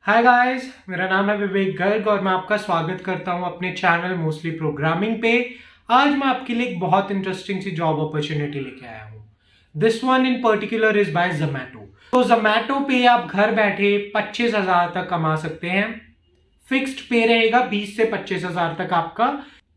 Hi guys, मेरा नाम है विवेक गर्ग और मैं आपका स्वागत करता हूं अपने चैनल मोस्टली प्रोग्रामिंग पे। आज मैं आपके लिए एक बहुत इंटरेस्टिंग सी जॉब अपॉर्चुनिटी लेके आया हूं। This one in particular is by Zomato. तो जोमैटो पे आप घर बैठे 25,000 तक कमा सकते हैं। फिक्स्ड पे रहेगा 20 से 25,000 तक आपका।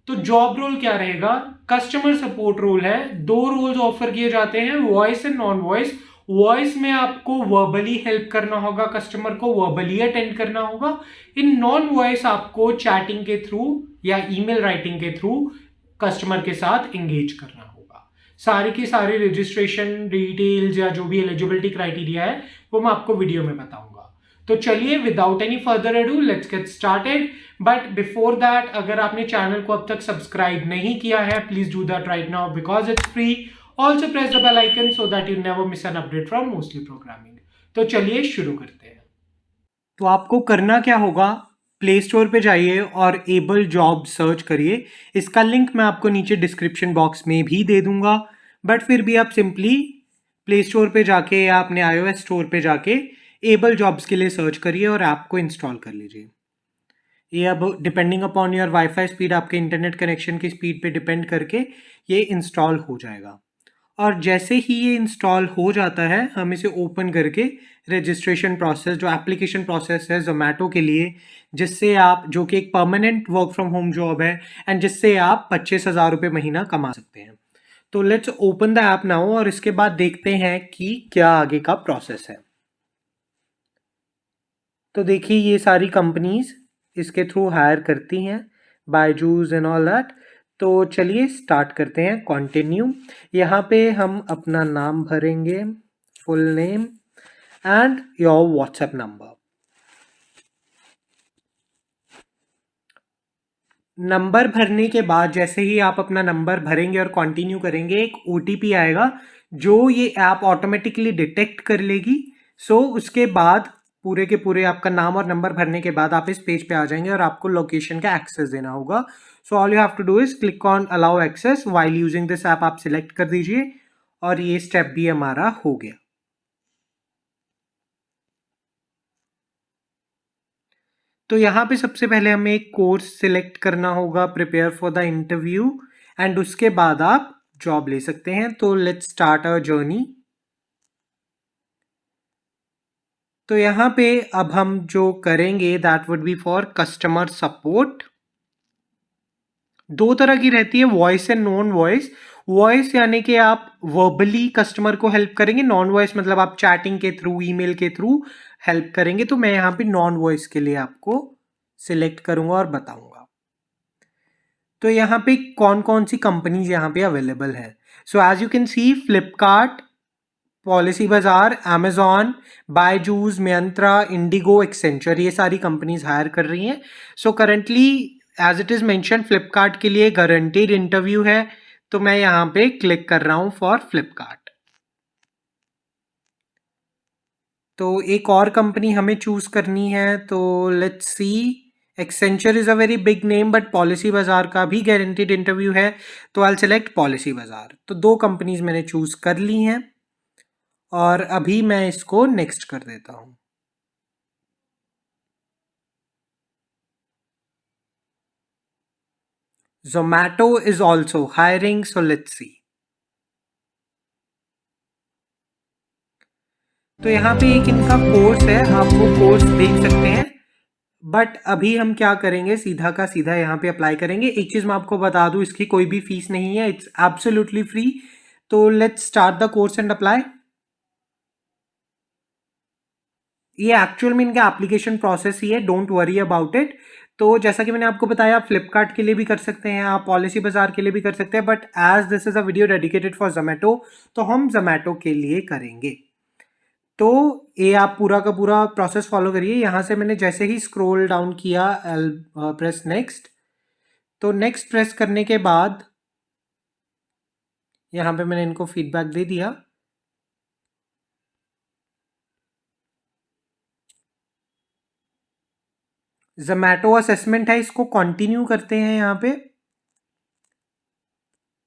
तो जॉब रोल क्या रहेगा? कस्टमर सपोर्ट रोल है। दो रोल्स ऑफर किए जाते हैं, voice and non voice. Voice में आपको वर्बली हेल्प करना होगा, कस्टमर को वर्बली अटेंड करना होगा। इन नॉन वॉइस आपको चैटिंग के थ्रू या ईमेल राइटिंग के थ्रू कस्टमर के साथ एंगेज करना होगा। सारी की सारी रजिस्ट्रेशन डिटेल्स या जो भी एलिजिबिलिटी क्राइटेरिया है वो मैं आपको वीडियो में बताऊंगा। तो चलिए without any further edu let's get started. But before that, अगर आपने चैनल को अब तक सब्सक्राइब नहीं किया है, please do that right now because it's free. Also press the bell icon so that you never miss an update from mostly programming. तो चलिए शुरू करते हैं। तो आपको करना क्या होगा? प्ले स्टोर पे जाइए और एबल जॉब सर्च करिए। इसका लिंक मैं आपको नीचे डिस्क्रिप्शन बॉक्स में भी दे दूंगा। बट फिर भी आप सिंपली प्ले स्टोर पे जाके या अपने iOS स्टोर पे जाके एबल जॉब्स के लिए सर्च करिए और ऐप को इंस्टॉल कर लीजिए। ये अब depending upon your wifi speed, आपके इंटरनेट कनेक्शन की स्पीड पे डिपेंड करके ये इंस्टॉल हो जाएगा। और जैसे ही ये इंस्टॉल हो जाता है, हम इसे ओपन करके रजिस्ट्रेशन प्रोसेस, जो एप्लीकेशन प्रोसेस है जोमेटो के लिए, जिससे आप, जो कि एक permanent work from home job है एंड जिससे आप 25,000 रुपये महीना कमा सकते हैं। तो let's open the app now और इसके बाद देखते हैं कि क्या आगे का प्रोसेस है। तो देखिए, ये सारी कंपनीज इसके थ्रू हायर करती हैं, बायजूस एंड ऑल दैट। तो चलिए स्टार्ट करते हैं। कंटिन्यू। यहाँ पे हम अपना नाम भरेंगे, full name and your WhatsApp number. Number भरने के बाद जैसे ही आप अपना नंबर भरेंगे और कंटिन्यू करेंगे, एक ओटीपी आएगा जो ये ऐप ऑटोमेटिकली डिटेक्ट कर लेगी। उसके बाद पूरे के पूरे आपका नाम और नंबर भरने के बाद आप इस पेज पे आ जाएंगे और आपको लोकेशन का एक्सेस देना होगा। All you have to do is click on allow access while using this app, आप सिलेक्ट कर दीजिए और ये स्टेप भी हमारा हो गया। तो यहाँ पे सबसे पहले हमें एक कोर्स सिलेक्ट करना होगा, prepare for the interview, and उसके बाद आप जॉब ले सकते हैं। तो लेट्स स्टार्ट अवर जर्नी। तो यहाँ पे अब हम जो करेंगे that would be for customer support. दो तरह की रहती है, voice and non voice. Voice यानी कि आप वर्बली कस्टमर को हेल्प करेंगे, नॉन वॉइस मतलब आप चैटिंग के थ्रू, ईमेल के थ्रू हेल्प करेंगे। तो मैं यहाँ पे नॉन वॉइस के लिए आपको सिलेक्ट करूंगा और बताऊंगा। तो यहाँ पे कौन कौन सी कंपनीज यहाँ पे अवेलेबल है। As you can see, Flipkart, Policybazaar, amazon, Byju's, Myntra, IndiGo, Accenture, ये सारी कंपनीज हायर कर रही हैं। Currently as it is mention, Flipkart के लिए गारंटीड इंटरव्यू है। तो मैं यहाँ पे क्लिक कर रहा हूँ फॉर फ्लिपकार्ट। तो एक और कंपनी हमें चूज करनी है, तो let's see. Accenture is a very big name, but policy बाजार का भी गारंटीड इंटरव्यू है। तो आई सेलेक्ट पॉलिसी बाजार। तो दो कंपनीज मैंने चूज कर ली हैं और अभी मैं इसको नेक्स्ट कर देता हूं। Zomato is also hiring, so let's see. तो यहाँ पे एक इनका कोर्स है, आप वो कोर्स देख सकते हैं। बट अभी हम क्या करेंगे, सीधा का सीधा यहाँ पे अप्लाई करेंगे। एक चीज मैं आपको बता दूं, इसकी कोई भी फीस नहीं है, इट्स एब्सोल्युटली फ्री। तो let's start the course and apply. ये एक्चुअल में इनका एप्लीकेशन प्रोसेस ही है, डोंट वरी अबाउट इट। तो जैसा कि मैंने आपको बताया, आप फ्लिपकार्ट के लिए भी कर सकते हैं, आप पॉलिसी बाजार के लिए भी कर सकते हैं, but as this is a video dedicated for Zomato, तो हम जोमेटो के लिए करेंगे। तो ये आप पूरा का पूरा प्रोसेस फॉलो करिए। यहाँ से मैंने जैसे ही स्क्रॉल डाउन किया, प्रेस नेक्स्ट। तो नेक्स्ट प्रेस करने के बाद यहाँ पे मैंने इनको फीडबैक दे दिया। जोमैटो असेसमेंट है, इसको कंटिन्यू करते हैं यहाँ पे।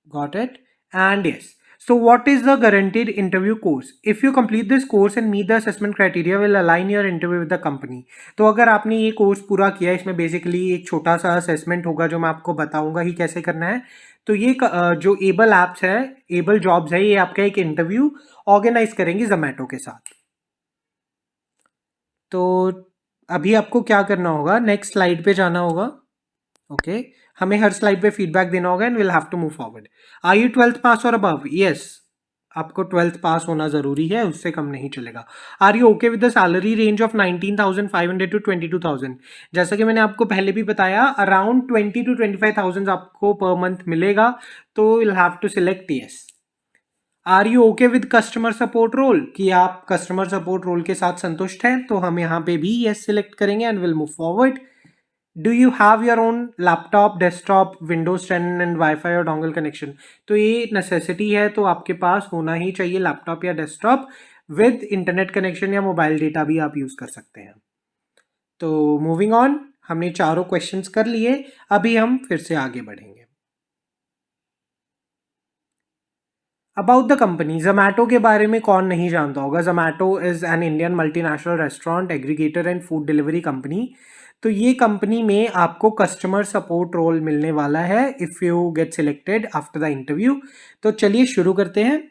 Got it and yes. So what is the guaranteed interview course? If you complete this course and meet the assessment criteria, will align your interview with the company. तो अगर आपने ये कोर्स पूरा किया, इसमें बेसिकली एक छोटा सा असेसमेंट होगा जो मैं आपको बताऊंगा ही कैसे करना है. तो ये जो एबल एप्स है, एबल जॉब्स है, ये आपका एक इंटरव्यू ऑर्गेनाइज करेंगी जोमेटो के साथ. तो अभी आपको क्या करना होगा, नेक्स्ट स्लाइड पे जाना होगा. ओके हमें हर स्लाइड पे फीडबैक देना होगा and will have to move forward. Are you 12th pass और अबव? यस, आपको 12th पास होना जरूरी है, उससे कम नहीं चलेगा. Are you okay with the salary range of 19,500 to 22,000? जैसा कि मैंने आपको पहले भी बताया, अराउंड 20 to 25,000 आपको पर मंथ मिलेगा. तो will have to select yes. Are you okay with customer support role? कि आप कस्टमर सपोर्ट रोल के साथ संतुष्ट हैं, तो हम यहाँ पे भी यस सिलेक्ट करेंगे and will move forward. Do you have your own laptop, desktop, Windows 10 and wifi और डोंगल कनेक्शन? तो ये नेसेसिटी है, तो आपके पास होना ही चाहिए लैपटॉप या डेस्कटॉप विद इंटरनेट कनेक्शन या मोबाइल डेटा भी आप यूज कर सकते हैं. तो मूविंग ऑन, हमने चारों क्वेश्चंस कर लिए, अभी हम फिर से आगे बढ़ेंगे. अबाउट द कंपनी, जोमैटो के बारे में कौन नहीं जानता होगा. Zomato is an Indian multinational restaurant aggregator and food delivery company. तो ये कंपनी में आपको कस्टमर सपोर्ट रोल मिलने वाला है if you get selected after the interview. तो चलिए शुरू करते हैं.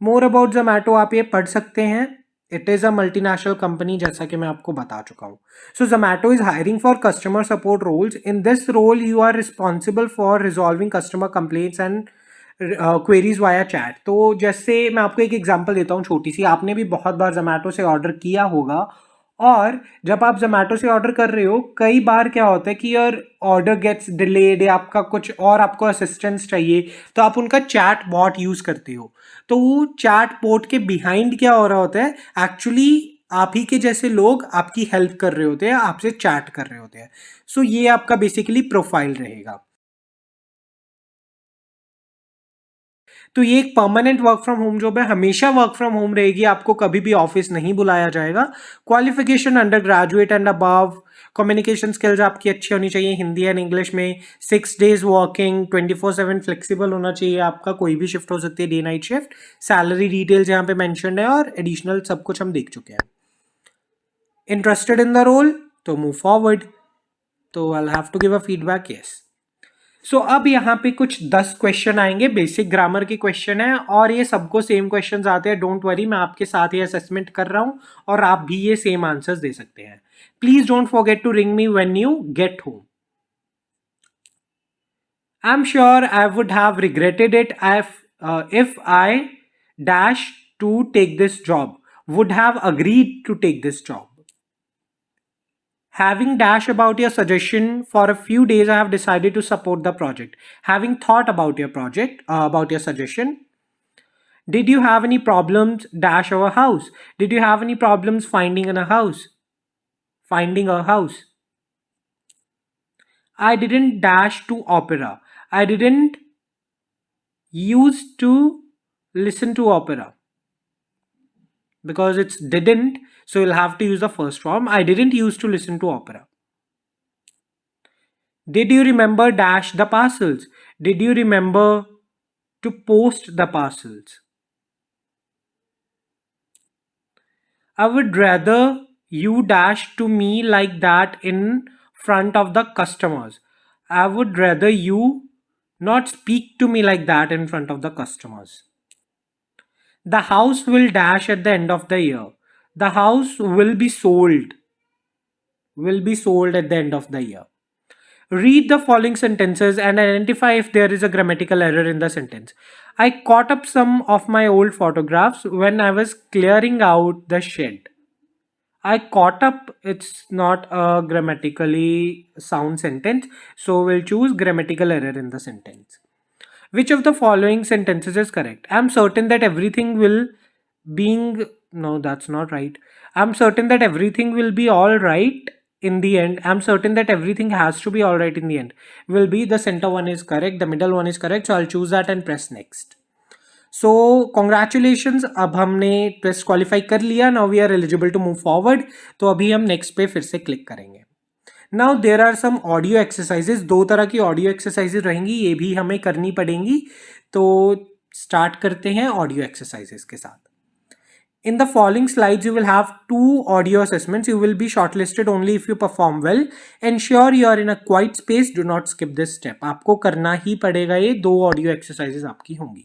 मोर अबाउट जोमैटो आप ये पढ़ सकते हैं. It is a multinational company, जैसा कि मैं आपको बता चुका हूँ. So Zomato is hiring for customer support roles. In this role you are responsible for resolving customer complaints and queries via chat. तो जैसे मैं आपको एक एग्जांपल देता हूँ छोटी सी. आपने भी बहुत बार जोमैटो से ऑर्डर किया होगा, और जब आप जोमैटो से ऑर्डर कर रहे हो, कई बार क्या होता है कि योर ऑर्डर गेट्स डिलेड या आपका कुछ और आपको असिस्टेंस चाहिए, तो आप उनका चैट बॉट यूज करते हो. तो वो चैट बॉट के बिहाइंड क्या हो रहा होता है, एक्चुअली आप ही के जैसे लोग आपकी हेल्प कर रहे होते हैं, आपसे चैट कर रहे होते हैं. सो ये आपका बेसिकली प्रोफाइल रहेगा. तो ये एक permanent work from home job है, हमेशा वर्क फ्रॉम होम रहेगी, आपको कभी भी ऑफिस नहीं बुलाया जाएगा. Qualification under graduate and above. Communication skills आपकी अच्छी होनी चाहिए हिंदी एंड इंग्लिश में. 6 days वर्किंग, 24/7 फ्लेक्सिबल होना चाहिए आपका, कोई भी शिफ्ट हो सकती है, day night shift. Salary details यहाँ पे मेंशन्ड है और एडिशनल सब कुछ हम देख चुके हैं. Interested in the role? तो मूव फॉरवर्ड. तो I have to give a feedback yes. So अब यहाँ पे कुछ 10 क्वेश्चन आएंगे, बेसिक ग्रामर के क्वेश्चन है, और ये सबको सेम क्वेश्चंस आते हैं. डोंट वरी, मैं आपके साथ ये असेसमेंट कर रहा हूँ और आप भी ये सेम आंसर्स दे सकते हैं. Please don't forget to ring me when you get home. I am sure I would have regretted it if I dash to take this job. Would have agreed to take this job. Having dash about your suggestion for a few days, I have decided to support the project. Having thought about your project, about your suggestion. Did you have any problems dash our house? Did you have any problems finding a house? Finding a house. I didn't dash to opera. I didn't used to listen to opera. Because it's didn't, so you'll have to use the first form. I didn't used to listen to opera. Did you remember dash the parcels? Did you remember to post the parcels? I would rather you dash to me like that in front of the customers. I would rather you not speak to me like that in front of the customers. The house will dash at the end of the year. The house will be sold. Will be sold at the end of the year. Read the following sentences and identify if there is a grammatical error in the sentence. I caught up some of my old photographs when I was clearing out the shed. I caught up, it's not a grammatically sound sentence, so we'll choose grammatical error in the sentence. Which of the following sentences is correct? I'm certain that everything will being, no, that's not right. I'm certain that everything will be all right in the end. I'm certain that everything has to be all right in the end. Will be the center one is correct, the middle one is correct, so I'll choose that and press next. So congratulations, अब हमने test qualify कर लिया. Now we are eligible to move forward. तो अभी हम next पे फिर से क्लिक करेंगे. Now there are some audio exercises. 2 तरह की ऑडियो एक्सरसाइजेज रहेंगी, ये भी हमें करनी पड़ेंगी. तो स्टार्ट करते हैं ऑडियो एक्सरसाइजेस के साथ. In the following slides, you will have 2 audio assessments. You will be shortlisted only if you perform well. Ensure you are in a quiet space. Do not skip this step. आपको करना ही पड़ेगा, ये 2 audio exercises आपकी होंगी.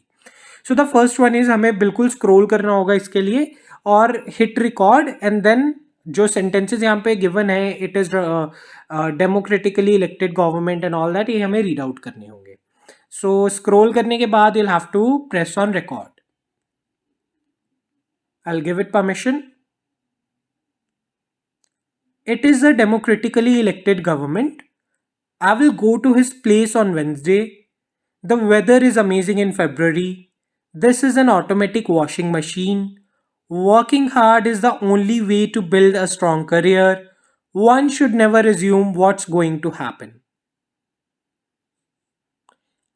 So the first one is हमें बिल्कुल scroll करना होगा इसके लिए और hit record and then जो sentences यहाँ पे given है, it is democratically elected government and all that, ये हमें read out करने होंगे. So scroll करने के बाद you'll have to press on record. I'll give it permission. It is a democratically elected government. I will go to his place on Wednesday. The weather is amazing in February. This is an automatic washing machine. Working hard is the only way to build a strong career. One should never assume what's going to happen.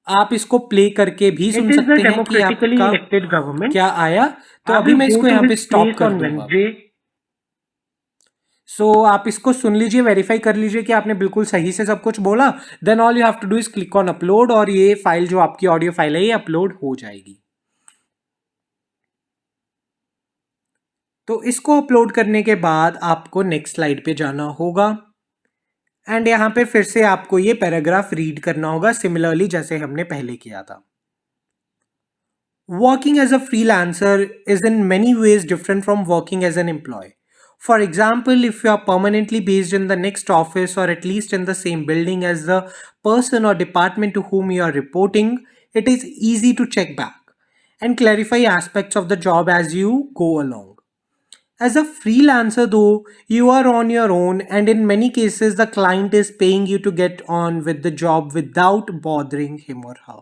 आप इसको play करके भी सुन सकते हैं कि आपका क्या आया. तो अभी मैं इसको यहाँ पे स्टॉप कर दूंगा. सो आप इसको सुन लीजिए, वेरीफाई कर लीजिए कि आपने बिल्कुल सही से सब कुछ बोला. Then all you have to do is click on upload और ये फाइल जो आपकी ऑडियो फाइल है ये अपलोड हो जाएगी. तो इसको अपलोड करने के बाद आपको नेक्स्ट स्लाइड पे जाना होगा एंड यहाँ पे फिर से आपको ये पैराग्राफ रीड करना होगा सिमिलरली जैसे हमने पहले किया था. Working as a freelancer is in many ways different from working as an employee. For example, if you are permanently based in the next office or at least in the same building as the person or department to whom you are reporting, it is easy to check back and clarify aspects of the job as you go along. As a freelancer though, you are on your own and in many cases the client is paying you to get on with the job without bothering him or her.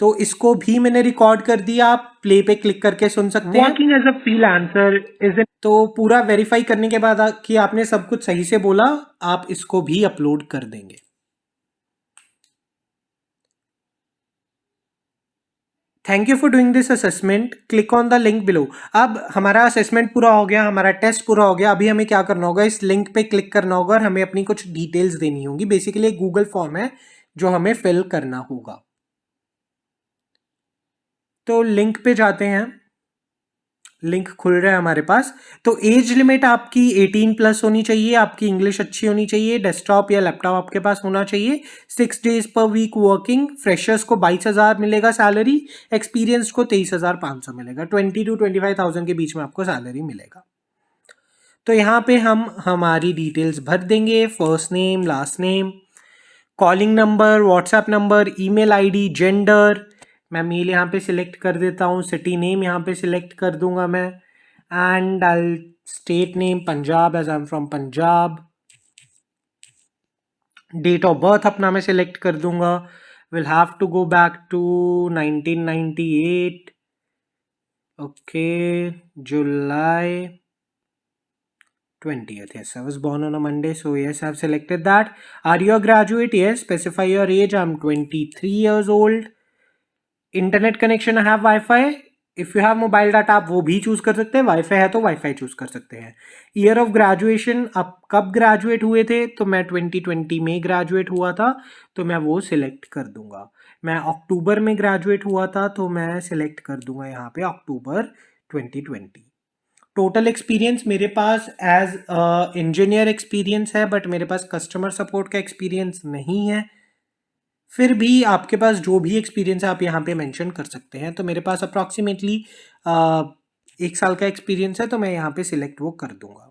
तो इसको भी मैंने record कर दिया, आप play पे click करके सुन सकते हैं. Working as a freelancer is तो पूरा वेरीफाई करने के बाद कि आपने सब कुछ सही से बोला, आप इसको भी अपलोड कर देंगे. Thank you for doing this assessment. Click on the link below. अब हमारा असेसमेंट पूरा हो गया, हमारा टेस्ट पूरा हो गया. अभी हमें क्या करना होगा, इस लिंक पे क्लिक करना होगा और हमें अपनी कुछ डिटेल्स देनी होंगी. बेसिकली एक गूगल फॉर्म है जो हमें फिल करना होगा. तो लिंक पे जाते हैं, लिंक खुल रहा है हमारे पास. तो एज लिमिट आपकी 18 प्लस होनी चाहिए, आपकी इंग्लिश अच्छी होनी चाहिए, डेस्कटॉप या लैपटॉप आपके पास होना चाहिए, 6 डेज पर वीक वर्किंग. फ्रेशर्स को 22,000 मिलेगा सैलरी, एक्सपीरियंस को 23,500 मिलेगा. 20 to 25,000 के बीच में आपको सैलरी मिलेगा. तो यहाँ पे हम हमारी डिटेल्स भर देंगे, first name, last name, calling number, WhatsApp number, email ID, gender. मैं मेल यहाँ पे सिलेक्ट कर देता हूँ, सिटी नेम यहाँ पे सिलेक्ट कर दूंगा मैं, and I state name Punjab as I am from Punjab. Date of birth अपना मैं सिलेक्ट कर दूंगा. Will have to go back to 1998. Okay, July 20th. Yes, I was born on a Monday, so yes, I've selected that. Are you a graduate? Yes. Specify your age. I'm 23 years old. Internet connection है, wifi. If you have mobile data आप वो भी choose कर सकते हैं, wifi है तो wifi choose कर सकते हैं. ईयर ऑफ ग्रेजुएशन, आप कब ग्रेजुएट हुए थे, तो मैं 2020 में ग्रेजुएट हुआ था तो मैं वो सिलेक्ट कर दूंगा. मैं अक्टूबर में ग्रेजुएट हुआ था तो मैं सिलेक्ट कर दूंगा यहाँ पे अक्टूबर 2020. टोटल एक्सपीरियंस मेरे पास एज इंजीनियर एक्सपीरियंस है, बट मेरे पास कस्टमर सपोर्ट का एक्सपीरियंस नहीं है. फिर भी आपके पास जो भी एक्सपीरियंस है आप यहाँ पे मेंशन कर सकते हैं. तो मेरे पास अप्रॉक्सीमेटली 1 साल का एक्सपीरियंस है तो मैं यहाँ पे सिलेक्ट वो कर दूंगा.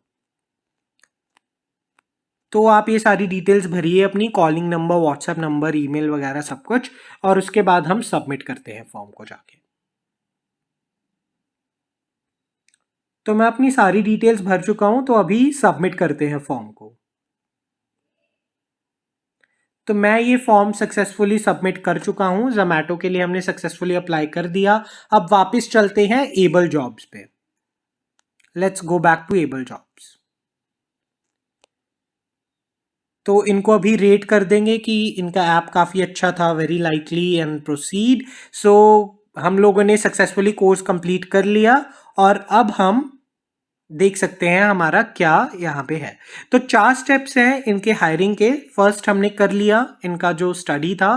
तो आप ये सारी डिटेल्स भरिए अपनी, calling number, WhatsApp number, email वगैरह सब कुछ, और उसके बाद हम सबमिट करते हैं फॉर्म को जाके. तो मैं अपनी सारी डिटेल्स भर चुका हूँ, तो अभी सबमिट करते हैं फॉर्म को. तो मैं ये फॉर्म सक्सेसफुली सबमिट कर चुका हूँ. जोमैटो के लिए हमने सक्सेसफुली अप्लाई कर दिया. अब वापस चलते हैं एबल जॉब्स पे. Let's go back to able jobs. तो इनको अभी रेट कर देंगे कि इनका ऐप काफ़ी अच्छा था, वेरी लाइकली एंड प्रोसीड. सो हम लोगों ने सक्सेसफुली कोर्स कंप्लीट कर लिया और अब हम देख सकते हैं हमारा क्या यहाँ पे है. तो 4 स्टेप्स हैं इनके हायरिंग के. फर्स्ट हमने कर लिया इनका जो स्टडी था.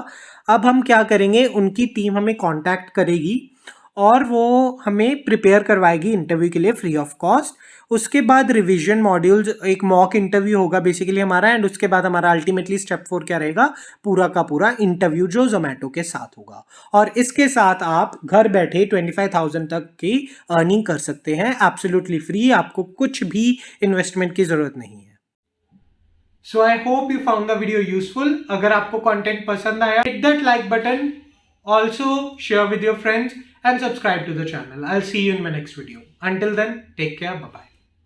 अब हम क्या करेंगे, उनकी टीम हमें कांटेक्ट करेगी और वो हमें प्रिपेयर करवाएगी इंटरव्यू के लिए फ्री ऑफ कॉस्ट। उसके बाद रिवीजन मॉड्यूल्स, एक मॉक इंटरव्यू होगा बेसिकली हमारा, एंड उसके बाद हमारा अल्टीमेटली स्टेप 4 क्या रहेगा, पूरा का पूरा इंटरव्यू जो जोमेटो के साथ होगा। और इसके साथ आप घर बैठे 25,000 तक की अर्निंग कर सकते हैं एब्सोल्युटली फ्री, आपको कुछ भी इन्वेस्टमेंट की जरूरत नहीं है। So I hope you found the video useful. अगर आपको कंटेंट पसंद आया, hit that like button, also share with your friends and subscribe to the channel. I'll see you in my next video. Until then, take care. Bye bye.